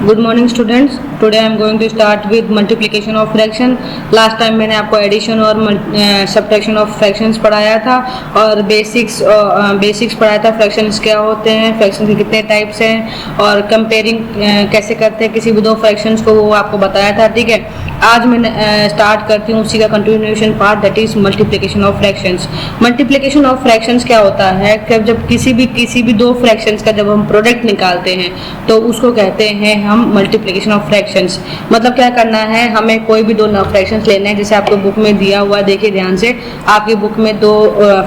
Good morning students. Today I am going to start with multiplication of fraction. Last time मैंने आपको addition और subtraction of fractions पढ़ाया था और basics पढ़ाया था। फ्रैक्शंस क्या होते हैं, फ्रैक्शन के कितने टाइप्स हैं और कंपेयरिंग कैसे करते हैं किसी भी दो फ्रैक्शंस को, वो आपको बताया था। ठीक है, आज मैं स्टार्ट करती हूँ उसी का continuation part, that is multiplication of fractions. Multiplication of fractions क्या होता है कि जब किसी भी दो फ्रैक्शंस का जब हम प्रोडक्ट निकालते हैं तो उसको कहते हैं हम मल्टीप्लिकेशन ऑफ फ्रैक्शंस। मतलब क्या करना है, हमें कोई भी दो फ्रैक्शंस लेने हैं। जैसे आपको बुक में दिया हुआ, देखिए ध्यान से, आपकी बुक में दो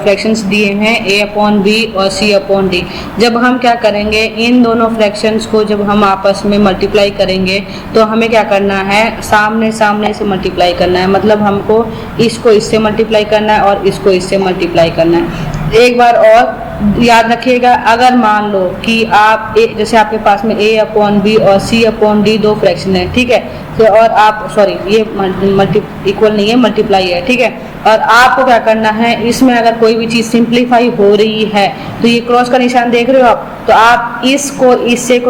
फ्रैक्शंस दिए हैं, a अपॉन बी और c अपॉन डी। जब हम क्या करेंगे, इन दोनों फ्रैक्शंस को जब हम आपस में मल्टीप्लाई करेंगे तो हमें क्या करना है, सामने सामने से मल्टीप्लाई करना है। मतलब हमको इसको इससे मल्टीप्लाई करना है और इसको इससे मल्टीप्लाई करना है। एक बार और याद रखिएगा, अगर मान लो कि आप जैसे आपके पास में a अपॉन बी और c अपॉन डी दो फ्रैक्शन है, ठीक है, तो और आप ये इक्वल नहीं है, मल्टीप्लाई है, ठीक है। और आपको क्या करना है, इसमें अगर कोई भी चीज़ सिंप्लीफाई हो रही है तो ये क्रॉस का निशान देख रहे हो आप, तो आप इसको इससे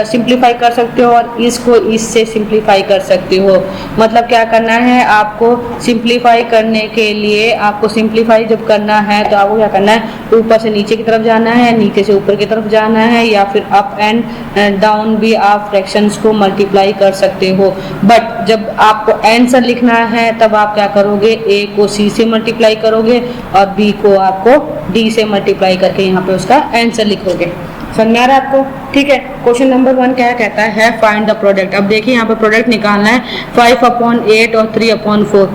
सिंप्लीफाई कर सकते हो और इसको इससे सिंप्लीफाई कर सकते हो। मतलब क्या करना है, आपको सिंप्लीफाई करने के लिए, आपको सिंप्लीफाई जब करना है तो आपको क्या करना है, ऊपर से नीचे की तरफ जाना है, नीचे से ऊपर की तरफ जाना है, या फिर अप एंड डाउन भी आप फ्रैक्शंस को मल्टीप्लाई कर सकते हो। बट जब आपको आंसर लिखना है तब आप क्या करोगे, a को c से मल्टीप्लाई करोगे और b को आपको d से मल्टीप्लाई करके यहाँ पे उसका आंसर लिखोगे। समझ में आ रहा है आपको? ठीक है। क्वेश्चन नंबर 1 क्या कहता है, फाइंड द प्रोडक्ट। अब देखिए यहाँ पे प्रोडक्ट निकालना है 5 अपॉन 8 और 3 अपॉन 4।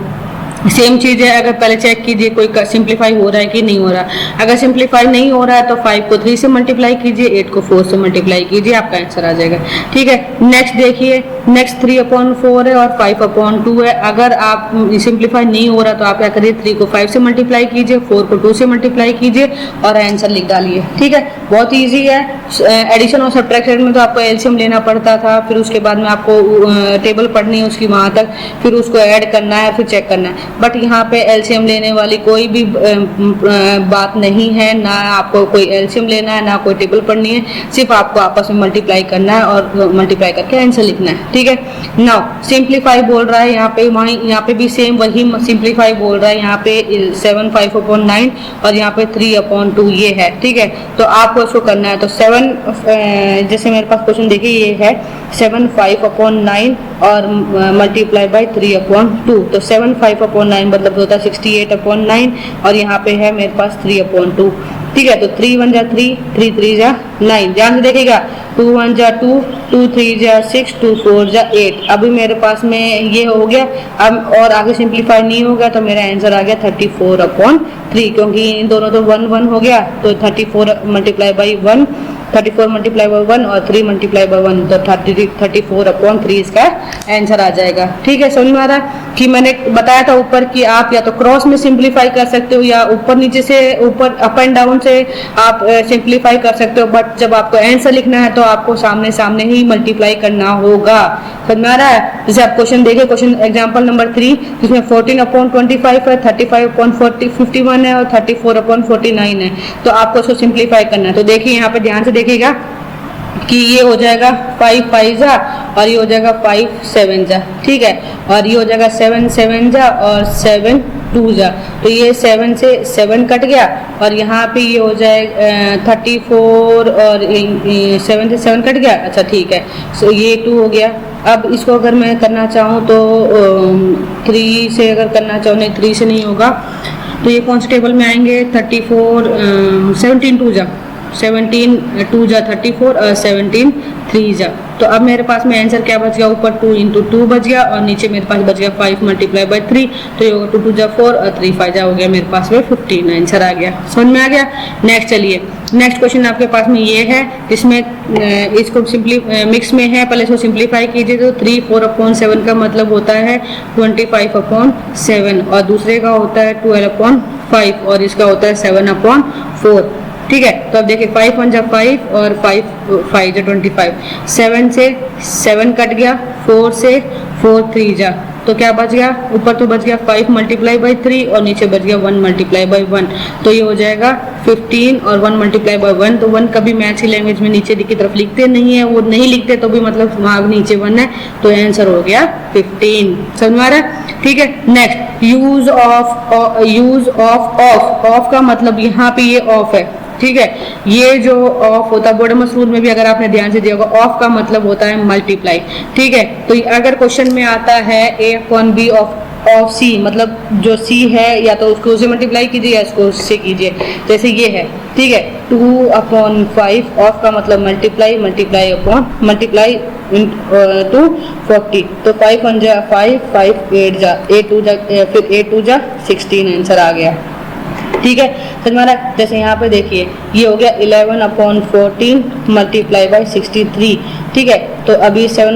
सेम चीज़ है, अगर पहले चेक कीजिए कोई सिंप्लीफाई हो रहा है कि नहीं हो रहा। अगर सिंप्लीफाई नहीं हो रहा है तो 5 को 3 से मल्टीप्लाई कीजिए, 8 को 4 से मल्टीप्लाई कीजिए, आपका आंसर आ जाएगा। ठीक है, नेक्स्ट देखिए, नेक्स्ट 3 अपॉन 4 है और 5 अपॉन 2 है। अगर आप सिंप्लीफाई नहीं हो रहा तो आप क्या करिए, 3 को 5 से मल्टीप्लाई कीजिए, 4 को 2 से मल्टीप्लाई कीजिए और आंसर लिख डालिए। ठीक है, बहुत ईजी है। एडिशन और सब्ट्रैक्शन में तो आपको एलसीएम लेना पड़ता था, फिर उसके बाद में आपको टेबल पढ़नी है उसकी वहाँ तक, फिर उसको ऐड करना है, फिर चेक करना है। बट यहाँ पे एलसीएम लेने वाली कोई भी बात नहीं है, ना आपको कोई एलसीएम लेना है, ना कोई टेबल पढ़नी है, सिर्फ आपको आपस में मल्टीप्लाई करना है और मल्टीप्लाई करके आंसर लिखना है। ठीक है, नाउ सिंप्लीफाई बोल रहा है यहाँ पे भी सेम वही सिंप्लीफाई बोल रहा है। यहाँ पे 7 5 अपॉन 9 और यहाँ पे 3 अपॉन 2 ये है। ठीक है, तो आपको इसको करना है। तो 7 जैसे मेरे पास क्वेश्चन देखिए ये है 7 5 अपॉन 9 और मल्टीप्लाई बाई 3 अपॉन 2। तो 7 5 अपॉन 9 मतलब होता है 68 अपॉन 9 और यहाँ पे है मेरे पास 3 अपॉन 2। ठीक है, तो 3 1 जा 3, 3 3 जा 9। ध्यान से देखिएगा, 2 1 जा 2, 2 3 जा 6, 2 4 जा 8। अभी मेरे पास में ये हो गया। अब और आगे सिंप्लीफाई नहीं होगा तो मेरा आंसर आ गया 34 अपॉन 3, क्योंकि इन दोनों तो 1 1 हो गया, तो 34 मल्टीप्लाई बाई 1, 34 मल्टीप्लाई बाई 1 और 3 मल्टीप्लाई बाई 1, तो 34 अपॉन 3 इसका आंसर आ जाएगा। ठीक है, समझ में आ रहा है कि मैंने बताया था ऊपर कि आप या तो क्रॉस में सिंप्लीफाई कर सकते हो या ऊपर नीचे से, ऊपर अप एंड डाउन से आप सिंप्लीफाई कर सकते हो। बट जब आपको आंसर लिखना है तो आपको सामने सामने ही मल्टीप्लाई करना होगा। समझ में आ रहा है? जैसे आप क्वेश्चन देखिए, क्वेश्चन एग्जाम्पल नंबर 3, जिसमें 14 अपॉन 25 है, 35 अपॉन 51 है और 34 अपॉन 49 है। तो आपको उसको सिंप्लीफाई करना है। तो देखिए यहाँ पे ध्यान से देखिएगा कि ये हो जाएगा 5 5 जा और ये हो जाएगा 5 7 जा। ठीक है, और ये हो जाएगा 7 7 जा और 7 2 जा। तो ये 7 से 7 कट गया और यहाँ पे ये हो जाएगा 34 और 7 से 7 कट गया। अच्छा ठीक है, सो ये 2 हो गया। अब इसको अगर मैं करना चाहूँ तो 3 से अगर करना चाहूँ, नहीं 3 से नहीं होगा, तो ये कौन से टेबल में आएंगे, 34 17 2 जा, 17 2 जा 34 और 17 3 जा। तो अब मेरे पास में आंसर क्या बच गया, ऊपर 2 इंटू 2 बच गया और नीचे मेरे पास बच गया 5 मल्टीप्लाई बाई 3, तो ये होगा 2 2 जा 4 और 3 5 जा, हो गया मेरे पास में 15 आंसर आ गया। समझ में आ गया? नेक्स्ट चलिए, नेक्स्ट क्वेश्चन आपके पास में ये है, इसमें इसको सिंपली मिक्स में है, पहले इसको सिंप्लीफाई कीजिए। तो 3 4 अपॉन 7 का मतलब होता है 25 अपॉन 7 और दूसरे का होता है 12 अपॉन 5 और इसका होता है 7 अपॉन 4। ठीक है, तो अब देखिए 5 1 जा 5 और 5 5 जा 25, 7 से 7 कट गया, 4 से 4 3 जा तो क्या बच गया, ऊपर तो बच गया 5 मल्टीप्लाई बाई 3 और नीचे बच गया 1 मल्टीप्लाई बाई 1, तो ये हो जाएगा 15 और 1 मल्टीप्लाई बाई 1। तो 1 कभी मैथ्स की लैंग्वेज में नीचे की तरफ लिखते नहीं है, वो नहीं लिखते तो भी मतलब वहाँ नीचे 1 है, तो आंसर हो गया 15। समझ में आ रहा है? ठीक है। नेक्स्ट, यूज ऑफ ऑफ का मतलब यहाँ पे ये ऑफ है, ठीक है। ये जो ऑफ होता है बोर्डमस रूल में भी अगर आपने ध्यान से दिया होगा, ऑफ का मतलब होता है मल्टीप्लाई, ठीक है। तो अगर क्वेश्चन में आता है a upon B of c, मतलब जो c है या तो उसको उससे मल्टीप्लाई कीजिए या इसको उससे कीजिए, जैसे ये है, ठीक है। 2 अपॉन 5, ऑफ का मतलब multiply, multiply upon multiply two 40, तो 5 1 जा 5, 5 8 जा 8 2 जा, फिर 8 2 जा 16 आंसर आ गया, ठीक है। समझ में आ रहा है? जैसे यहाँ पे देखिए ये हो गया 11 अपॉन 14 मल्टीप्लाई बाई 63, ठीक है। तो अभी 7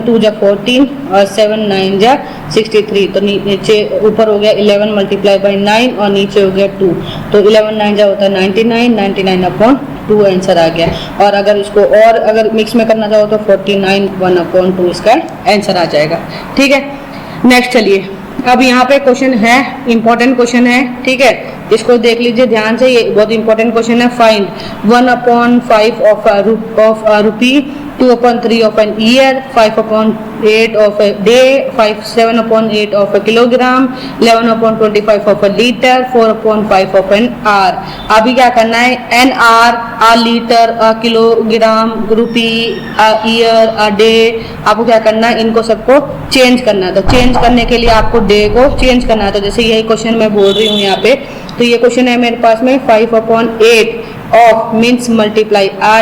2 जा 14 और 7 9 जा 63, तो नीचे ऊपर हो गया 11 मल्टीप्लाई बाई 9 और नीचे हो गया 2, तो 11 9 जा होता है 99, 99 अपॉन 2 आंसर आ गया। और अगर इसको और अगर मिक्स में करना चाहो तो 49 1 अपॉन 2 इसका आंसर आ जाएगा, ठीक है। नेक्स्ट चलिए, अब यहाँ पे क्वेश्चन है, इंपॉर्टेंट क्वेश्चन है, ठीक है। इसको देख लीजिए ध्यान से, ये बहुत इंपॉर्टेंट क्वेश्चन है। Find 1 upon 5 of rupee, 2 upon 3 of an year, 5 upon 8 of a day, 7 upon 8 of a kilogram, 11 upon 25 of a liter, 4 upon 5 of an hour। अभी क्या करना है, an hour, a litre, a kilogram, rupee, a year, a day, आपको क्या करना है, इनको सबको चेंज करना है। तो चेंज करने के लिए आपको डे को चेंज करना है, तो जैसे यही क्वेश्चन मैं बोल रही हूँ यहाँ पे, तो ये क्वेश्चन है मेरे पास में 5 upon 8 of means multiply a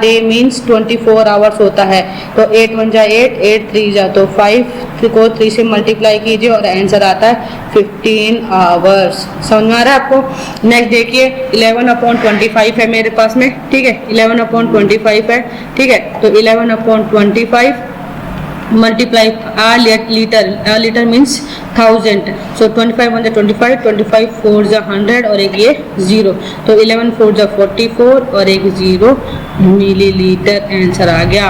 day means 24 hours होता है, तो 8 1 जा 8, 8 3 जा, तो 5 को 3 से मल्टीप्लाई कीजिए और आंसर आता है 15 आवर्स। समझ में आ रहा है आपको? नेक्स्ट देखिए 11 अपॉन 25 है मेरे पास में, ठीक है। 11 अपॉन 25 है, ठीक है। तो 11 अपॉन 25 मल्टीप्लाई लीटर मीन्स 1000, सो 25 1 जा 25, 25 4 जा 100 और एक ये 0, तो 11 4 जा 44 और एक 0 मिलीलीटर आंसर आ गया।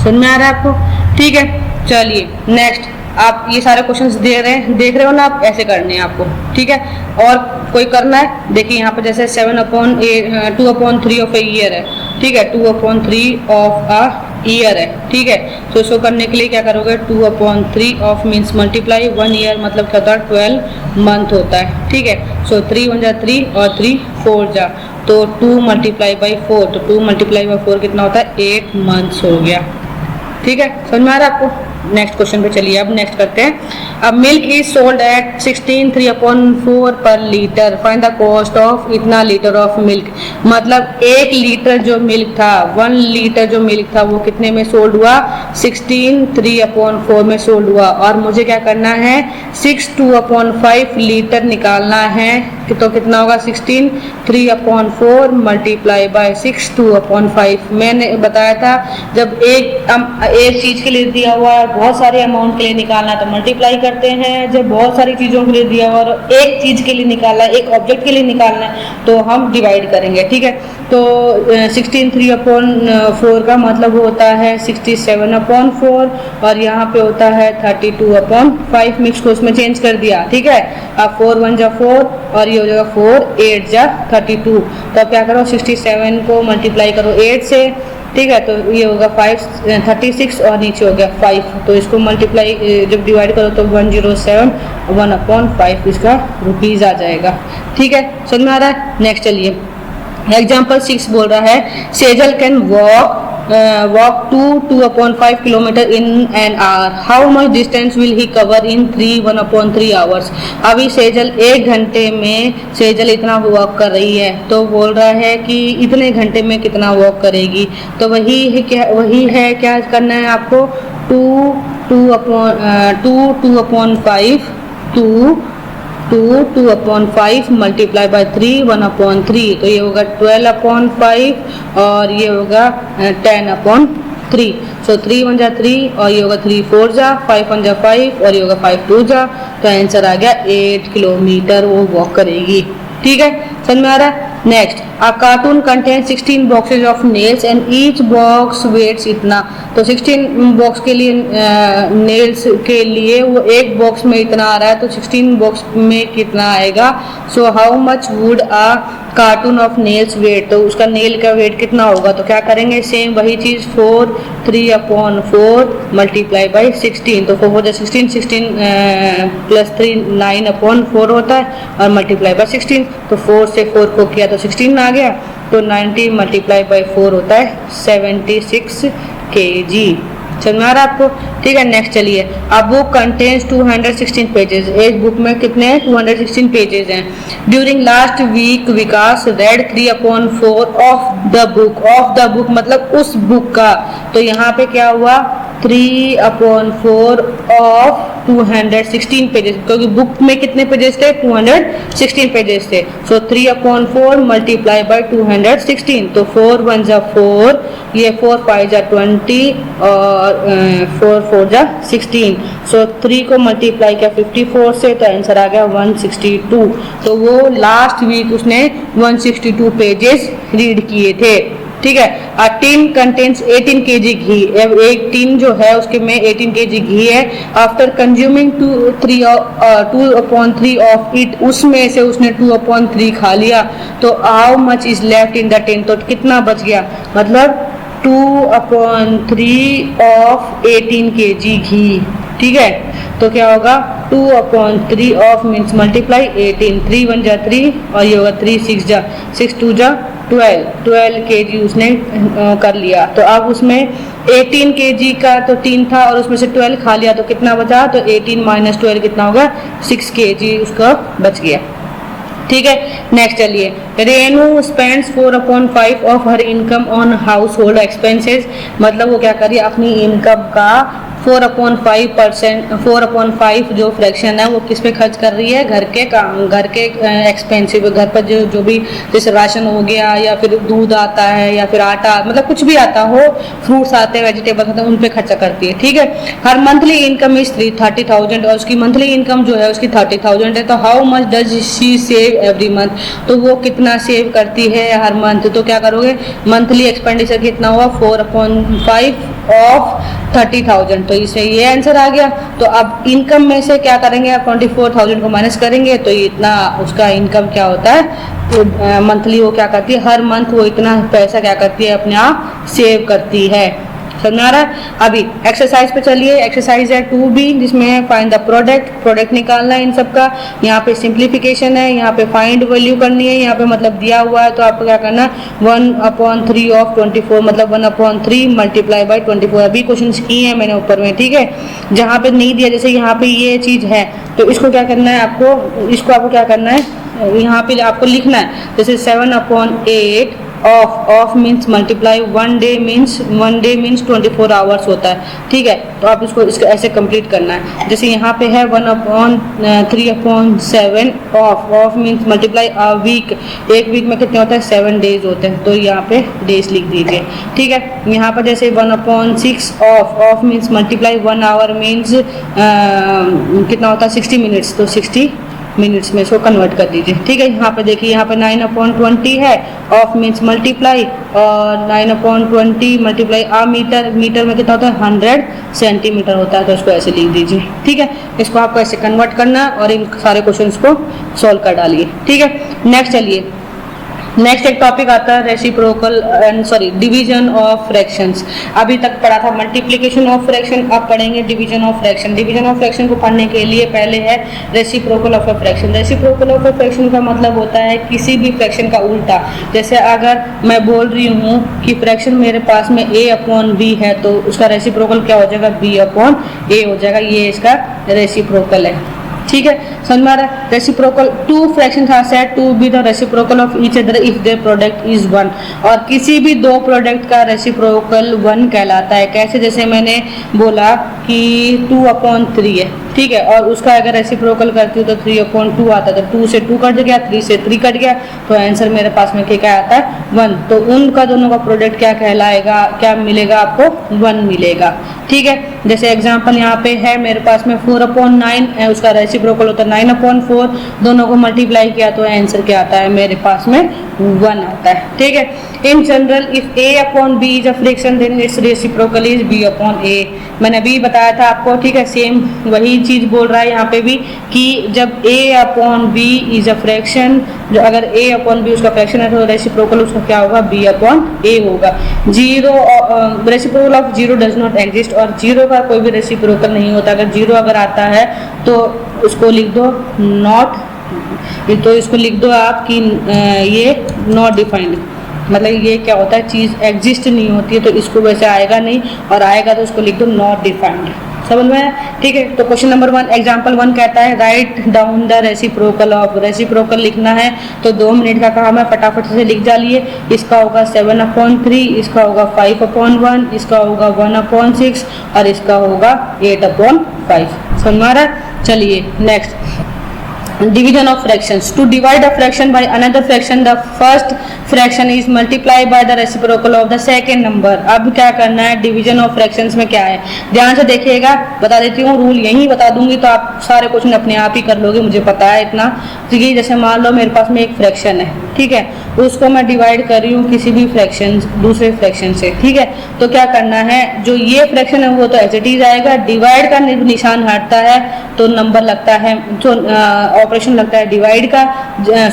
सुन में आ रहा है आपको? ठीक है। चलिए नेक्स्ट, आप ये सारे क्वेश्चंस देख रहे हो ना, आप ऐसे करने हैं आपको, ठीक है। और कोई करना है, देखिए यहाँ पर जैसे 2 अपॉन 3 ऑफ ए ईयर है, ठीक है। 2 अपॉन 3 ऑफ अ ईयर है, ठीक है। तो इसको करने के लिए क्या करोगे, 2 upon 3 of means multiply 1 year मतलब क्या होता है 12 मंथ होता है, ठीक है। सो 3 1 जा 3 और 3 4 जा, तो 2 मल्टीप्लाई बाई 4, तो 2 मल्टीप्लाई बाई 4 कितना होता है 8 मंथ्स हो गया, ठीक है। समझ में आ रहा है आपको? नेक्स्ट क्वेश्चन पे चलिए, अब नेक्स्ट करते हैं। अब milk is sold at 16 3 upon 4 पर litre, find the cost of इतना लीटर ऑफ मिल्क, मतलब 1 लीटर जो मिल्क था, 1 लीटर जो मिल्क था वो कितने में सोल्ड हुआ, 16 3 अपॉन 4 में सोल्ड हुआ। और मुझे क्या करना है, 6 2 अपॉन 5 लीटर निकालना है, तो कितना होगा 16 3 अपॉन 4 मल्टीप्लाई बाय 6 2 अपॉन 5। मैंने बताया था जब एक चीज के लिए दिया हुआ है बहुत सारे अमाउंट के लिए निकालना है तो मल्टीप्लाई करते हैं, जब बहुत सारी चीजों के लिए दिया हुआ और एक चीज के लिए निकालना है, एक ऑब्जेक्ट के लिए निकालना है, तो हम डिवाइड करेंगे, ठीक है। तो 16 3 अपॉन 4 का मतलब होता है 67 अपॉन 4 और यहाँ पे होता है 32 अपॉन 5, मिक्स को उसमें चेंज कर दिया, ठीक है। अब 4 1 जा 4 और ये हो जाएगा 4 8 जा 32, तो अब क्या करो 67 को मल्टीप्लाई करो 8 से, ठीक है। तो ये होगा 36 और नीचे हो गया 5, तो इसको मल्टीप्लाई जब डिवाइड करो तो 107 1 अपॉन 5 इसका रुपीज आ जाएगा, ठीक है। समझ में आ रहा है? नेक्स्ट चलिए, एग्जाम्पल 6 बोल रहा है Sejal can walk 2 upon 5 kilometre in an hour, how much distance will he cover in 1 upon 3 hours। अभी सेजल 1 घंटे में सेजल इतना वॉक कर रही है, तो बोल रहा है कि इतने घंटे में कितना वॉक करेगी, तो वही है क्या करना है आपको, 2 upon 5 2 upon 5 multiply by 3 1 upon 3, तो ये होगा 12 अपॉन 5 और ये होगा 10 अपॉन 3, सो 3 1 जा 3 और ये होगा 3 4 जा 5 1 जा 5 और ये होगा 5 2 जा, तो आंसर आ गया 8 किलोमीटर वो वॉक करेगी, ठीक है। समझ में आ रहा है? Next, a carton contain 16 boxes of nails and each box weights इतना। तो 16 बॉक्स के लिए नेल्स के लिए वो एक बॉक्स में इतना आ रहा है, तो 16 बॉक्स में कितना आएगा। So how much would a carton of nails weight, तो उसका नेल का वेट कितना होगा। तो क्या करेंगे, सेम वही चीज 4 3/4 मल्टीप्लाई बाई 16। तो 4 4 16, 16 प्लस 3 9/4 होता है और मल्टीप्लाई बाई 16। तो 4 से 4 को किया तो 16 आ गया। तो 90 मल्टीप्लाई बाई 4 होता है 76 kg। समझ में आ रहा है आपको, ठीक है। नेक्स्ट चलिए, अब बुक कंटेन्स 216 पेजेस। एक बुक में कितने हैं, 216 पेजेस हैं। During last week Vikas read 3/4 of the book. Of the book मतलब उस बुक का, तो यहाँ पे क्या हुआ 3/4 ऑफ 216 पेजेस, क्योंकि बुक में कितने पेजेस थे, 216 पेजेस थे। सो 3/4 मल्टीप्लाई बाई 216। तो 4 1 जा 4, ये 4 5 जा 20 और 4 4 जा 16। सो 3 को मल्टीप्लाई किया 54 से, तो आंसर आ गया 162। तो वो लास्ट वीक उसने 162 पेजेस रीड किए थे, ठीक है। अ टिन कंटेन्स 18 kg घी। एक टिन जो है उसके में 18 kg घी है। आफ्टर कंज्यूमिंग 2/3 ऑफ इट, उसमें से उसने 2/3 खा लिया। तो how much is left in the tin, तो कितना बच गया, मतलब 2/3 ऑफ 18 kg घी, ठीक है। तो क्या होगा 2/3 ऑफ मीन्स मल्टीप्लाई 18, 3 1 जा 3 और ये होगा 3 6 जा 6 2 जा 12 kg उसने कर लिया। तो अब उसमें 18 kg का तो 3 था और उसमें से 12 खा लिया, तो कितना बचा, तो 18 माइनस 12 कितना होगा 6 kg उसका बच गया, ठीक है। नेक्स्ट चलिए, Renu spends 4/5 of her income on house hold expenses. मतलब वो क्या करिए, अपनी इनकम का 4/5 जो फ्रैक्शन है वो किस पे खर्च कर रही है, घर के एक्सपेंसिव, घर पर जो भी जैसे राशन हो गया या फिर दूध आता है या फिर आटा, मतलब कुछ भी आता हो, फ्रूट्स आते हैं, वेजिटेबल्स आते हैं, उन पे खर्चा करती है, ठीक है। हर मंथली इनकम इज 30,000 और उसकी मंथली इनकम जो है उसकी 30,000 है। तो how much does she save every month, तो वो कितना सेव करती है हर मंथ। तो क्या करोगे, मंथली एक्सपेंडिचर कितना हुआ 4/5 ऑफ 30,000। तो इससे ये आंसर आ गया। तो अब इनकम में से क्या करेंगे, आप 24,000 को माइनस करेंगे तो इतना उसका इनकम क्या होता है, तो मंथली वो क्या करती है, हर मंथ वो इतना पैसा क्या करती है, अपने आप सेव करती है। समझ आ रहा है। अभी एक्सरसाइज पे चलिए, एक्सरसाइज है 2B जिसमें फाइंड द प्रोडक्ट निकालना है इन सब का। यहाँ पे सिंप्लीफिकेशन है, यहाँ पे फाइंड वैल्यू करनी है, यहाँ पे मतलब दिया हुआ है तो आपको क्या करना है 1/3 ऑफ 24 मतलब 1/3 मल्टीप्लाई बाई 24। अभी क्वेश्चन किए हैं मैंने ऊपर में, ठीक है। जहाँ पे नहीं दिया, जैसे यहाँ पे ये चीज है तो इसको क्या करना है आपको, इसको आपको क्या करना है, यहाँ पे आपको लिखना है जैसे 7/8 of means multiply 1 day means 24 hours होता है, ठीक है। तो आप इसको ऐसे कंप्लीट करना है। जैसे यहाँ पे है 1/3/7 of means multiply a week, एक वीक में कितने होता है 7 डेज होते हैं, तो यहाँ पे डेज लिख दीजिए, ठीक है। यहाँ पर जैसे 1/6 of means multiply 1 hour means कितना होता है 60 मिनट्स, तो 60 मिनट्स में इसको कन्वर्ट कर दीजिए, ठीक है। यहाँ पे देखिए, यहाँ पे 9/20 है, ऑफ मीन्स मल्टीप्लाई, और 9/20 मल्टीप्लाई मीटर में कितना होता है 100 सेंटीमीटर होता है, तो इसको ऐसे लिख दीजिए, ठीक है। इसको आपको ऐसे कन्वर्ट करना है और इन सारे क्वेश्चंस को सॉल्व कर डालिए, ठीक है। नेक्स्ट चलिए, नेक्स्ट एक टॉपिक आता है रेसिप्रोकल डिवीजन ऑफ फ्रैक्शंस। अभी तक पढ़ा था मल्टीप्लिकेशन ऑफ फ्रैक्शन, अब पढ़ेंगे division of fraction. Division of fraction को पढ़ने के लिए पहले है reciprocal of a fraction. Reciprocal of a fraction का मतलब होता है किसी भी फ्रैक्शन का उल्टा। जैसे अगर मैं बोल रही हूँ कि फ्रैक्शन मेरे पास में a/b है, तो उसका रेसिप्रोकल क्या हो जाएगा b/a हो जाएगा, ये इसका रेसिप्रोकल है, ठीक है। समझ में आ रहा है। Reciprocal, two fractions are said to be the reciprocal of each other if their product is 1। और किसी भी दो प्रोडक्ट का रेसिप्रोकल 1 कहलाता है। कैसे, जैसे मैंने बोला कि 2/3 है, ठीक है, और उसका अगर रेसिप्रोकल करती हूँ तो 3/2 आता है, तो 2 से 2 कट गया, 3 से 3 कट गया, तो आंसर मेरे पास में क्या आता है 1। तो उनका दोनों का प्रोडक्ट क्या कहलाएगा, क्या मिलेगा आपको 1 मिलेगा। ठीक है, जैसे एग्जांपल यहाँ पे है मेरे पास में 4/9 उसका रेसिप्रोकल होता है 9/4, दोनों को मल्टीप्लाई किया तो आंसर क्या आता है मेरे पास में 1 आता है। ठीक है, in general if A/B is a fraction then its reciprocal is B/A। मैंने अभी बताया था आपको, ठीक है, सेम वही चीज बोल रहा है यहाँ पे भी कि जब A/B इज अ फ्रैक्शन, जो अगर A/B उसका फ्रैक्शन है तो रेसिप्रोकल उसका क्या होगा B/A होगा। Zero reciprocal of zero does not exist, और जीरो का कोई भी रेसिप्रोकल नहीं होता। अगर जीरो अगर आता है तो उसको लिख दो नॉट, तो इसको लिख दो आप कि ये नॉट डिफाइंड, मतलब ये क्या होता है चीज़ एग्जिस्ट नहीं होती है, तो इसको वैसे आएगा नहीं, और आएगा तो उसको लिख दो नॉट डिफाइंड। समझ में आया? ठीक है, तो क्वेश्चन नंबर 1 एग्जांपल 1 कहता है write down the reciprocal of, reciprocal लिखना है तो 2 मिनट का काम है, फटाफट से लिख डालिए। इसका होगा 7/3, इसका होगा 5/1, इसका होगा 1/6 और इसका होगा 8/5। समझ में आ रहा है? चलिए next, division of fractions. To divide a fraction by another fraction, the first fraction is multiplied by the reciprocal of the second number. अब क्या करना है, डिवीजन ऑफ फ्रैक्शंस में क्या है, ध्यान से देखिएगा, बता देती हूँ रूल, यही बता दूंगी तो आप सारे क्वेश्चन अपने आप ही कर लोगे, मुझे पता है इतना। ठीक है, जैसे मान लो मेरे पास में एक फ्रैक्शन है, ठीक है, उसको मैं डिवाइड कर रही हूँ किसी भी फ्रैक्शन दूसरे फ्रैक्शन से। ठीक है, तो क्या करना है, जो ये फ्रैक्शन है वो तो एज इट इज आएगा, डिवाइड का निशान हटता है तो नंबर लगता है, जो ऑपरेशन लगता है डिवाइड का,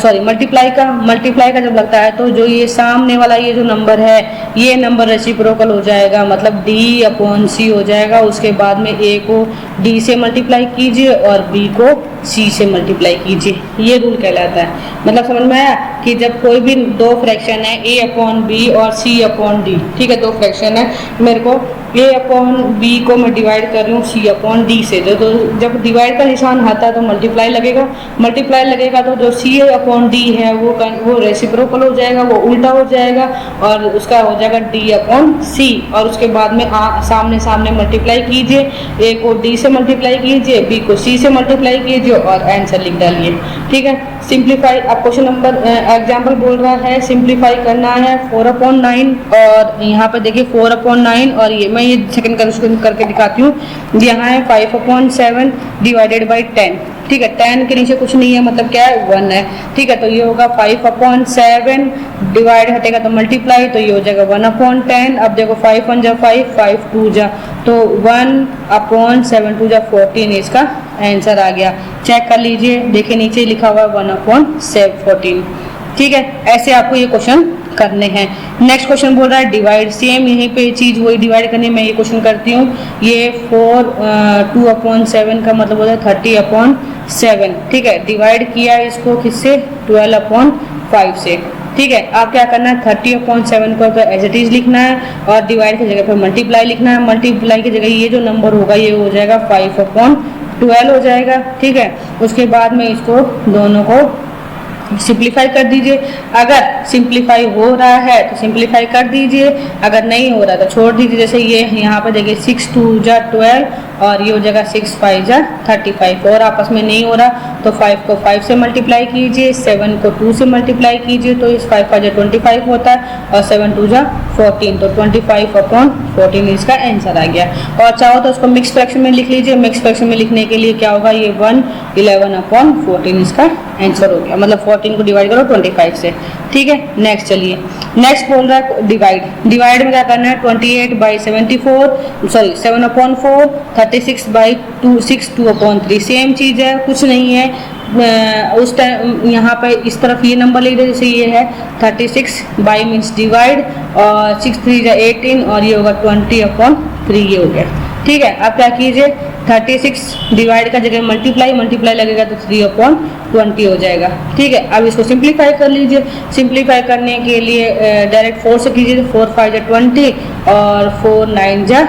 सॉरी मल्टीप्लाई का, मल्टीप्लाई का जब लगता है तो जो ये सामने वाला ये जो नंबर है ये नंबर रेसिप्रोकल हो जाएगा, मतलब D/C हो जाएगा। उसके बाद में A को D से मल्टीप्लाई कीजिए और B को C से मल्टीप्लाई कीजिए, ये रूल कहलाता है। मतलब समझ में आया कि जब कोई भी दो फ्रैक्शन है A/B और C/D, ठीक है, दो फ्रैक्शन है, मेरे को A/B को मैं डिवाइड कर रही हूँ C/D से, तो जब डिवाइड का निशान आता है तो मल्टीप्लाई लगेगा, मल्टीप्लाई लगेगा तो जो C/D है वो रेसिप्रोकल हो जाएगा, वो उल्टा हो जाएगा और उसका हो जाएगा D/C। और उसके बाद में सामने सामने मल्टीप्लाई कीजिए, A को D से मल्टीप्लाई कीजिए, B को C से मल्टीप्लाई कीजिए और आंसर लिख डालिए। ठीक है, सिंप्लीफाई, अब क्वेश्चन नंबर एग्जाम्पल बोल रहा है सिंप्लीफाई करना है 4/9, और यहाँ पे देखिए 4/9 और मैं ये सेकंड करके दिखाती हूँ, यहाँ है 5/7 डिवाइडेड बाई 10। ठीक है, 10 के नीचे कुछ नहीं है, मतलब क्या है 1 है। ठीक है, तो ये होगा 5/7 डिवाइड हटेगा तो मल्टीप्लाई, तो ये हो जाएगा 1/10। अब देखो 5 1 जा 5, 5 2 जा, तो 1/7 2 जा 14 इसका आंसर आ गया। चेक कर लीजिए, देखिए नीचे लिखा हुआ है 1/14। ठीक है, ऐसे आपको ये क्वेश्चन करने हैं। नेक्स्ट क्वेश्चन बोल रहा है डिवाइड, सेम यहीं पे चीज वही डिवाइड करनी है, मैं ये क्वेश्चन करती हूँ। ये 2/7 का मतलब होता है 30/7। ठीक है, डिवाइड किया इसको किससे, 12/5 से। ठीक है, आप क्या करना है 30/7 को तो एज इट इज लिखना है और डिवाइड की जगह पर मल्टीप्लाई लिखना है, मल्टीप्लाई की जगह ये जो नंबर होगा ये हो जाएगा 5/12 हो जाएगा। ठीक है, उसके बाद में इसको दोनों को सिंप्लीफाई कर दीजिए। अगर सिंप्लीफाई हो रहा है तो सिंप्लीफाई कर दीजिए, अगर नहीं हो रहा तो छोड़ दीजिए। जैसे ये यहाँ पर देखिए 6 2 जा 12 और ये हो जाएगा 6 5 जा 35, और आपस में नहीं हो रहा तो 5 को 5 से मल्टीप्लाई कीजिए, 7 को 2 से मल्टीप्लाई कीजिए, तो इस 5 5 जा 25 होता है और 7 2 जा 14, तो 25/14 इसका आंसर आ गया। और चाहो तो उसको मिक्स फ्रैक्शन में लिख लीजिए, मिक्स फ्रैक्शन में लिखने के लिए क्या होगा, ये 11/14 इसका आंसर हो गया, मतलब 14 को डिवाइड करो 25 से। ठीक है, नेक्स्ट चलिए, नेक्स्ट बोल रहा है डिवाइड, डिवाइड में क्या करना है 28/74, सॉरी 7/4, 36/2 2/3, सेम चीज़ है, कुछ नहीं है। उस टाइम यहाँ पे इस तरफ ये नंबर लिख दे, जैसे ये है 36 बाई मीन्स डिवाइड और 6 3 जा 18 और ये होगा 20/3, ये हो गया। ठीक है, अब क्या कीजिए 36 डिवाइड का जगह मल्टीप्लाई, मल्टीप्लाई लगेगा तो 3/20 हो जाएगा। ठीक है, अब इसको सिंप्लीफाई कर लीजिए। सिंप्लीफाई करने के लिए डायरेक्ट 4 से कीजिए, 4 5 जा 20 और 4 9 जा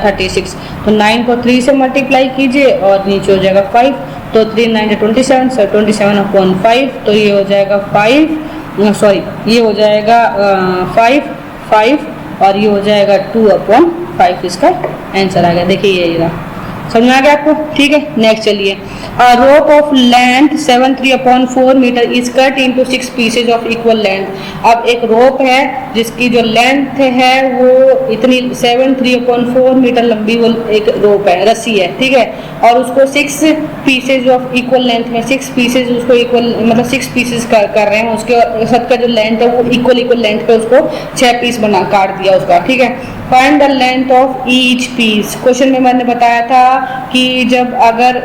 36, तो 9 को 3 से मल्टीप्लाई कीजिए और नीचे हो जाएगा 5, तो 3 9 जा 27, सो 27/5, तो ये हो जाएगा 5, सॉरी ये हो जाएगा 5 और ये हो जाएगा 2/5, इसका आंसर आ गया। देखिए ये रहा, समझ में आ गया आपको? ठीक है, नेक्स्ट चलिए। Rope of length 73/4 metre is cut into 6 pieces of equal length. अब एक रोप है जिसकी जो लेंथ है वो इतनी 73/4 मीटर लंबी वो एक रोप है, रस्सी है, ठीक है, और उसको 6 पीसेज ऑफ इक्वल लेंथ में 6 पीसेज उसको इक्वल मतलब 6 पीसेज कर रहे हैं, उसके सबका जो लेंथ है वो इक्वल लेंथ पे उसको 6 पीस बना काट दिया उसका, ठीक है। Find the length of each piece. Question में मैंने बताया था कि जब अगर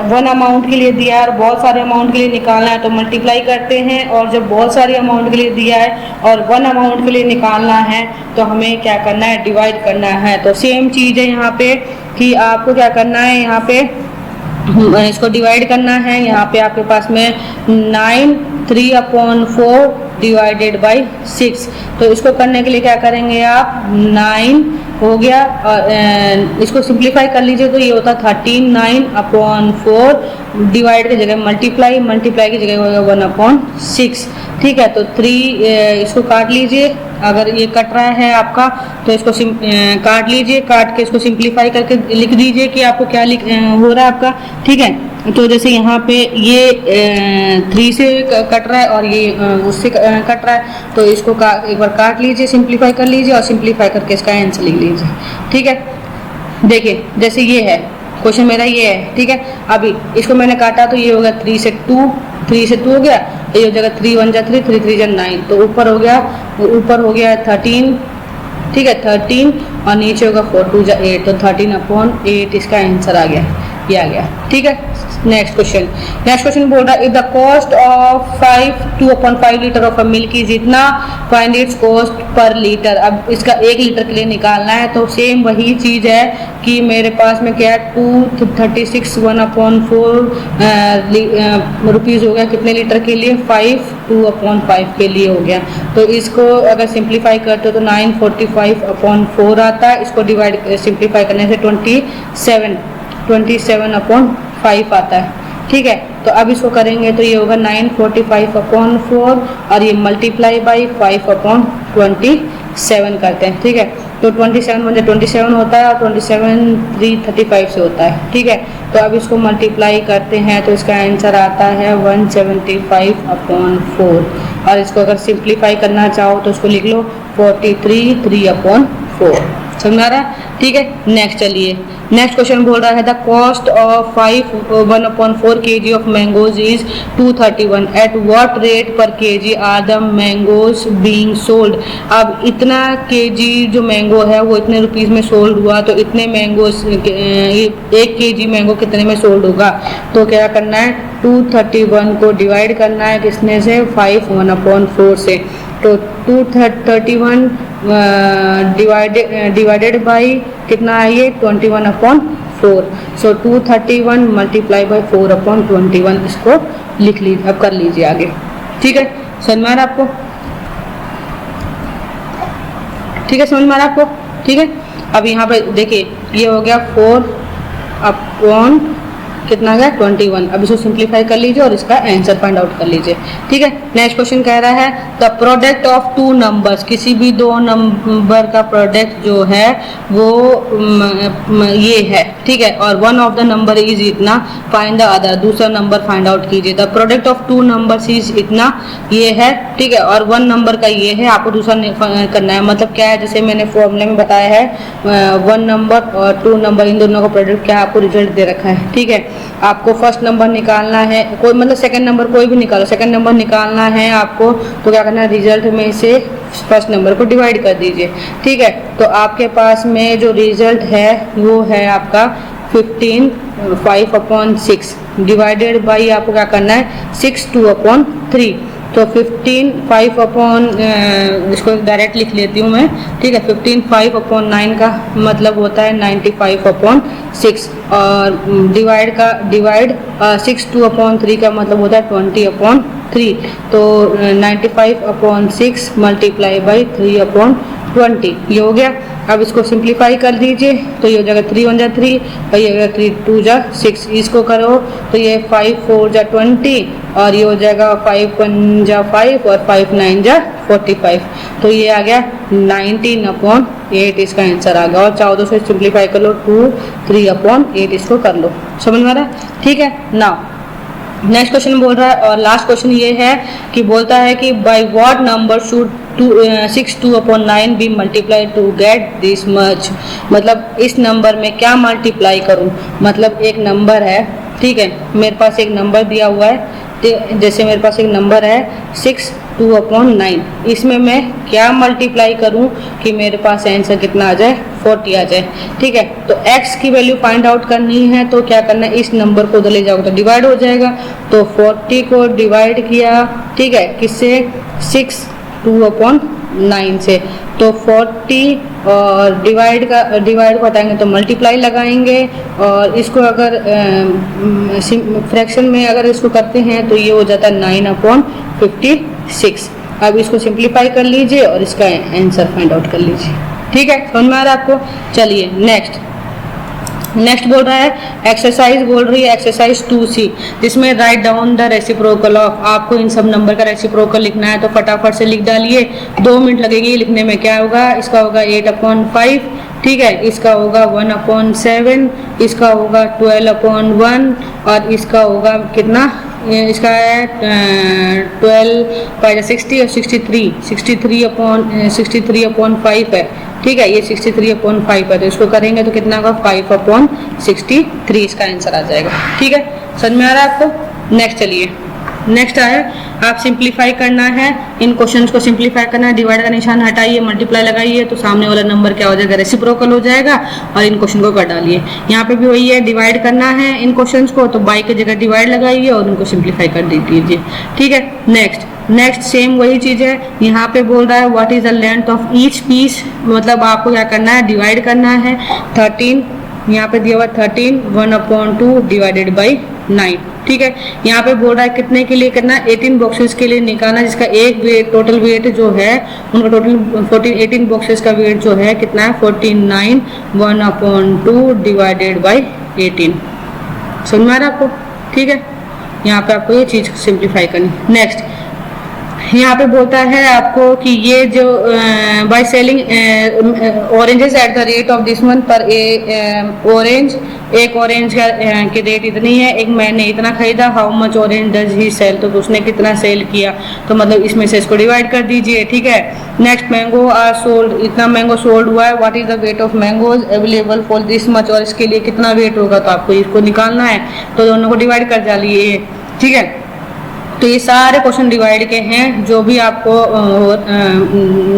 वन अमाउंट के लिए दिया है और बहुत सारे अमाउंट के लिए निकालना है तो मल्टीप्लाई करते हैं, और जब बहुत सारे अमाउंट के लिए दिया है और वन अमाउंट के लिए निकालना है तो हमें क्या करना है, डिवाइड करना है। तो सेम चीज़ है यहाँ पे कि आपको क्या करना है, यहाँ पे इसको डिवाइड करना है। यहाँ पे आपके पास में 9 3/4 डिवाइडेड बाई 6। तो इसको करने के लिए क्या करेंगे आप, 9 हो गया और इसको सिंप्लीफाई कर लीजिए तो ये होता 13, 9/4 डिवाइड की जगह मल्टीप्लाई, मल्टीप्लाई की जगह होगा 1/6, ठीक है। तो 3 इसको काट लीजिए, अगर ये कट रहा है आपका तो इसको काट लीजिए, काट के इसको सिंप्लीफाई करके लिख दीजिए कि आपको क्या हो रहा है आपका, ठीक है। तो जैसे यहाँ पे ये 3 से कट रहा है और ये उससे कट रहा है, तो इसको एक बार काट लीजिए, सिंप्लीफाई कर लीजिए और सिंप्लीफाई करके इसका आंसर लिख लीजिए, ठीक है। देखिए जैसे ये है क्वेश्चन मेरा ये है, ठीक है। अभी इसको मैंने काटा तो ये हो गया 3 से 2 हो गया, ये हो जाएगा 3 1 जा 3, 3 3 जा 9, तो ऊपर हो गया 13, ठीक है, 13 और नीचे होगा 4 2 जा 8, तो 13/8 इसका आंसर आ गया, ये आ गया, ठीक है। नेक्स्ट क्वेश्चन बोल रहा है if the cost of 2/5 litre of milk is इतना, find its cost per litre. अब इसका 1 लीटर के लिए निकालना है तो सेम वही चीज़ है कि मेरे पास में क्या है 236 1/4 रुपीज़ हो गया कितने लीटर के लिए, 5 2/5 के लिए हो गया। तो इसको अगर सिंप्लीफाई करते हो तो 945/4 आता है, इसको डिवाइड सिंप्लीफाई करने से 27/5 आता है, ठीक है। तो अब इसको करेंगे तो ये होगा 945/4 और ये मल्टीप्लाई बाई 5/27 करते हैं, ठीक है। तो 27 मुझे 27 होता है और 27 335 से होता है, ठीक है। तो अब इसको मल्टीप्लाई करते हैं तो इसका आंसर आता है 175/4 और इसको अगर सिंप्लीफाई करना चाहो तो इसको लिख लो 43 3/4। समझ में आ रहा है, ठीक है। नेक्स्ट चलिए, नेक्स्ट क्वेश्चन बोल रहा है the cost of 1/4 kg of mangoes is 231, at what rate per kg are the mangoes being sold. अब इतना kg जो मैंगो है वो इतने रुपीस में सोल्ड हुआ, तो इतने मैंगोज 1 kg मैंगो कितने में सोल्ड होगा। तो क्या करना है 231 को डिवाइड करना है किसने से, 5 1/4 से। तो 231 डिवाइडेड बाई कितना है ये 21/4। सो 231 मल्टीप्लाई बाई 4/21 इसको लिख लीजिए, अब कर लीजिए आगे, ठीक है। समझ में आ रहा आपको, ठीक है, समझ में आ रहा आपको, ठीक है। अब यहाँ पे देखिए ये हो गया 4 कितना गया 21। अब इसको सिंप्लीफाई कर लीजिए और इसका आंसर फाइंड आउट कर लीजिए, ठीक है। नेक्स्ट क्वेश्चन कह रहा है द प्रोडक्ट ऑफ 2 नंबर्स, किसी भी 2 नंबर का प्रोडक्ट जो है वो ये है, ठीक है, और one of the number is इतना, फाइंड द अदर, दूसरा नंबर फाइंड आउट कीजिए। The product of 2 numbers is इतना, ये है, ठीक है, और 1 नंबर का ये है, आपको दूसरा करना है। मतलब क्या है, जैसे मैंने फॉर्मूले में बताया है 1 नंबर और 2 नंबर इन दोनों का प्रोडक्ट क्या आपको रिजल्ट दे रखा है, ठीक है। आपको फर्स्ट नंबर निकालना है, कोई मतलब सेकंड नंबर कोई भी निकालो, सेकंड नंबर निकालना है आपको, तो क्या करना है रिजल्ट में से फर्स्ट नंबर को डिवाइड कर दीजिए, ठीक है। तो आपके पास में जो रिजल्ट है वो है आपका 15 5/6 डिवाइडेड बाई आपको क्या करना है 6 2/3। तो 15 5 इसको डायरेक्ट लिख लेती हूँ मैं, ठीक है। 15 5/9 का मतलब होता है 95/6 और डिवाइड 6 2/3 का मतलब होता है 20/3। तो 95/6 मल्टीप्लाई बाई 3/20 ये हो गया। अब इसको सिंप्लीफाई कर दीजिए तो ये हो जाएगा 3 1 जा 3 और ये हो जाएगा 3 2 जा 6। इसको करो तो ये 5 4 जा 20 और ये हो जाएगा 5 1 जा 5 और 5 9 जा 45। तो ये आ गया 19/8 इसका आंसर आ गया। और चाहो तो इसे सिंप्लीफाई कर लो 2 3/8 इसको कर लो। समझ में आ रहा है? ठीक है। नाउ नेक्स्ट क्वेश्चन बोल रहा है और लास्ट क्वेश्चन ये है कि बोलता है कि by what number should 6 2/9 be multiply to get this much. मतलब इस नंबर में क्या मल्टीप्लाई करूं। मतलब एक नंबर है, ठीक है, मेरे पास एक नंबर दिया हुआ है, जैसे मेरे पास एक नंबर है 6 2/9, इसमें मैं क्या मल्टीप्लाई करूं कि मेरे पास आंसर कितना आ जाए 40 आ जाए। ठीक है, तो x की वैल्यू फाइंड आउट करनी है तो क्या करना है, इस नंबर को उधर ले जाओगे तो डिवाइड हो जाएगा। तो 40 को डिवाइड किया, ठीक है, किससे, 6 2/9 से। तो 40 और डिवाइड को हटाएंगे तो मल्टीप्लाई लगाएंगे और इसको अगर फ्रैक्शन में अगर इसको करते हैं तो ये हो जाता है 9/56। अब इसको सिंप्लीफाई कर लीजिए और इसका आंसर फाइंड आउट कर लीजिए। ठीक है, समझ में आ रहा है आपको? चलिए नेक्स्ट बोल रहा है एक्सरसाइज, बोल रही है एक्सरसाइज 2C, जिसमें write down the reciprocal of. आपको इन सब नंबर का रेसिप्रोकल लिखना है तो फटाफट से लिख डालिए, 2 मिनट लगेगी लिखने में। क्या होगा, इसका होगा 8/5, ठीक है, इसका होगा 1/7, इसका होगा 12/1 और इसका होगा कितना, इसका है 12 5 60 और 63/5 है। ठीक है, ये 63/5 है तो इसको करेंगे तो कितना होगा 5/63 इसका आंसर आ जाएगा। ठीक है, समझ में आ रहा है आपको? नेक्स्ट चलिए, नेक्स्ट आया आप सिंप्लीफाई करना है, इन क्वेश्चंस को सिंप्लीफाई करना है। डिवाइड का निशान हटाइए, मल्टीप्लाई लगाइए तो सामने वाला नंबर क्या हो जाएगा, रेसिप्रोकल हो जाएगा और इन क्वेश्चन को कर डालिए। यहाँ पे भी वही है, डिवाइड करना है इन क्वेश्चंस को तो बाई की जगह डिवाइड लगाइए और उनको सिंप्लीफाई कर दीजिए। ठीक है, नेक्स्ट सेम वही चीज है। यहाँ पे बोल रहा है what is the length of each piece. मतलब आपको क्या करना है, डिवाइड करना है 13, यहाँ पे दिया हुआ 13 1/2 डिवाइडेड बाई 9। ठीक है, यहाँ पे बोल रहा है कितने के लिए करना है, 18 बॉक्सेस के लिए निकालना, जिसका एक वेट टोटल वेट जो है उनका टोटल 18 बॉक्सेस का वेट जो है कितना है 49 1/2 डिवाइडेड बाई 18। समझ में आ रहा है आपको? ठीक है, यहाँ पे आपको ये चीज सिंप्लीफाई करनी। नेक्स्ट यहाँ पे बोलता है आपको कि ये जो by selling oranges at the rate of this one per orange, एक ऑरेंज की रेट इतनी है, एक मैंने इतना खरीदा, how much orange does he sell, तो उसने कितना सेल किया, तो मतलब इसमें से इसको डिवाइड कर दीजिए। ठीक है, नेक्स्ट मैंगो आर सोल्ड, इतना मैंगो सोल्ड हुआ है, what is the weight of mangoes available for this much, और इसके लिए कितना वेट होगा, तो आपको इसको निकालना है तो दोनों को डिवाइड कर डालिए। ठीक है, तो ये सारे क्वेश्चन डिवाइड के हैं। जो भी आपको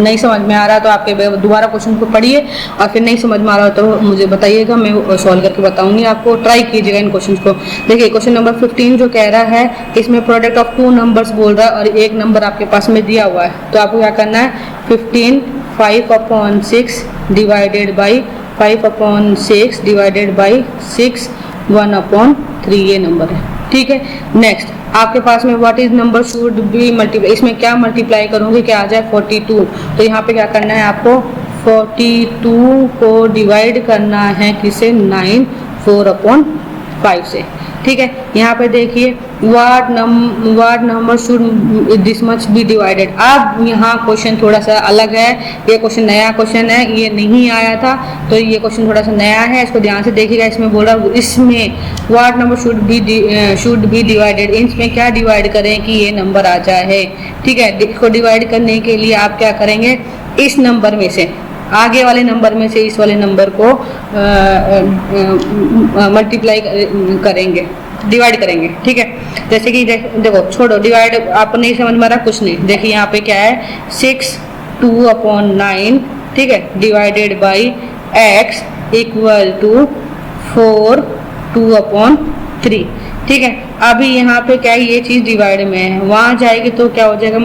नहीं समझ में आ रहा तो आपके दोबारा क्वेश्चन को पढ़िए और फिर नहीं समझ में आ रहा तो मुझे बताइएगा, मैं सॉल्व करके बताऊंगी आपको। ट्राई कीजिएगा इन क्वेश्चन को। देखिए क्वेश्चन नंबर 15 जो कह रहा है, इसमें प्रोडक्ट ऑफ 2 नंबर्स बोल रहा है और एक नंबर आपके पास में दिया हुआ है, तो आपको क्या करना है 15 5/6 डिवाइडेड बाई 5/6 डिवाइडेड बाई 6 1/3 ये नंबर है। ठीक है, नेक्स्ट आपके पास में what is number should be multiply, इसमें क्या मल्टीप्लाई करोगे क्या आ जाए 42, तो यहाँ पे क्या करना है आपको 42 को डिवाइड करना है किसे 9 4/5 से। ठीक है, यहाँ पे देखिए what number should this much be divided. अब यहाँ क्वेश्चन थोड़ा सा अलग है, ये क्वेश्चन नया क्वेश्चन है, ये नहीं आया था तो ये क्वेश्चन थोड़ा सा नया है, इसको ध्यान से देखिएगा। इसमें बोला इसमें what number should be divided, इसमें क्या डिवाइड करें कि ये नंबर आ जाए। ठीक है, इसको डिवाइड करने के लिए आप क्या करेंगे, इस नंबर में से आगे वाले नंबर में से इस वाले नंबर को मल्टीप्लाई करेंगे, डिवाइड करेंगे। ठीक है, जैसे कि देखो छोड़ो डिवाइड, आपको नहीं समझ में आ रहा कुछ नहीं। देखिए यहाँ पे क्या है 6 2/9, ठीक है, divided by x equal to 4 2/3। ठीक है, अभी यहाँ पे क्या है, ये चीज डिवाइड में है, वहां जाएगी तो क्या हो जाएगा,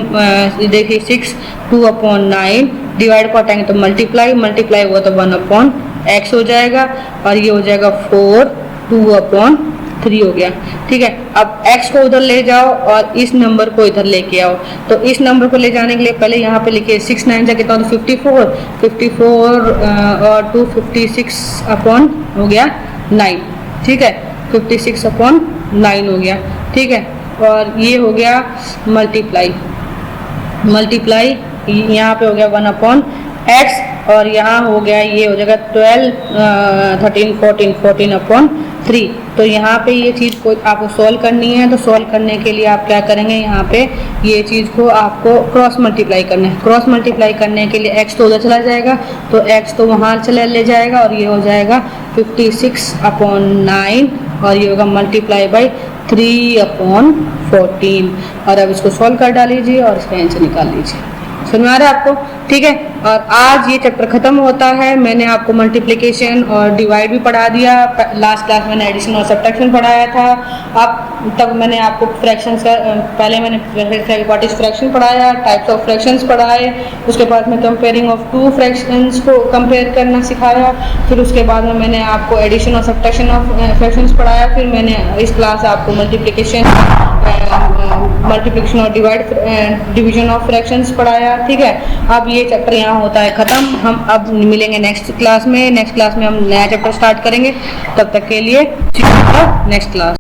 देखिए 6 2/9 डिवाइड को हटाएंगे तो मल्टीप्लाई हुआ तो 1/x हो जाएगा और ये हो जाएगा 4 2/3। 3 हो गया। ठीक है, अब x को उधर ले जाओ और इस नंबर को इधर लेके आओ। तो इस नंबर को ले जाने के लिए पहले यहाँ पे लिखिए 6 9 जा कितना होता है 54 और 2 56 अपॉन हो गया 9। ठीक है, 56 अपॉन 9 हो गया। ठीक है, और ये हो गया मल्टीप्लाई यहाँ पे हो गया 1 अपॉन x, और यहाँ हो गया ये हो जाएगा 12 13 14 अपॉन 3। तो यहाँ पे ये चीज़ को आपको सॉल्व करनी है। तो सॉल्व करने के लिए आप क्या करेंगे, यहाँ पे ये चीज़ को आपको क्रॉस मल्टीप्लाई करना है। क्रॉस मल्टीप्लाई करने के लिए x तो उधर चला जाएगा, तो x तो वहाँ चला ले जाएगा, और ये हो जाएगा 56 अपॉन 9, और ये होगा मल्टीप्लाई बाई 3 अपॉन 14। और अब इसको सॉल्व कर डालीजिए और इसका आंसर निकाल लीजिए। समझ में आ रहा है आपको? ठीक है, और आज ये चैप्टर खत्म होता है। मैंने आपको मल्टीप्लिकेशन और डिवाइड भी पढ़ा दिया। लास्ट क्लास मैंने एडिशन और सब्ट्रैक्शन पढ़ाया था। अब तब मैंने आपको फ्रैक्शंस का पहले मैंने व्हाट इज फ्रैक्शन पढ़ाया, टाइप्स ऑफ फ्रैक्शंस पढ़ाए, उसके बाद में कंपेयरिंग ऑफ टू फ्रैक्शंस को कंपेयर करना सिखाया। फिर उसके बाद में मैंने आपको एडिशन और सब्ट्रैक्शन ऑफ फ्रैक्शंस पढ़ाया। फिर मैंने इस क्लास आपको मल्टीप्लिकेशन और डिवीजन ऑफ फ्रैक्शंस पढ़ाया। ठीक है, अब ये चैप्टर यहाँ होता है खत्म। हम अब मिलेंगे नेक्स्ट क्लास में। नेक्स्ट क्लास में हम नया चैप्टर स्टार्ट करेंगे। तब तक के लिए नेक्स्ट क्लास।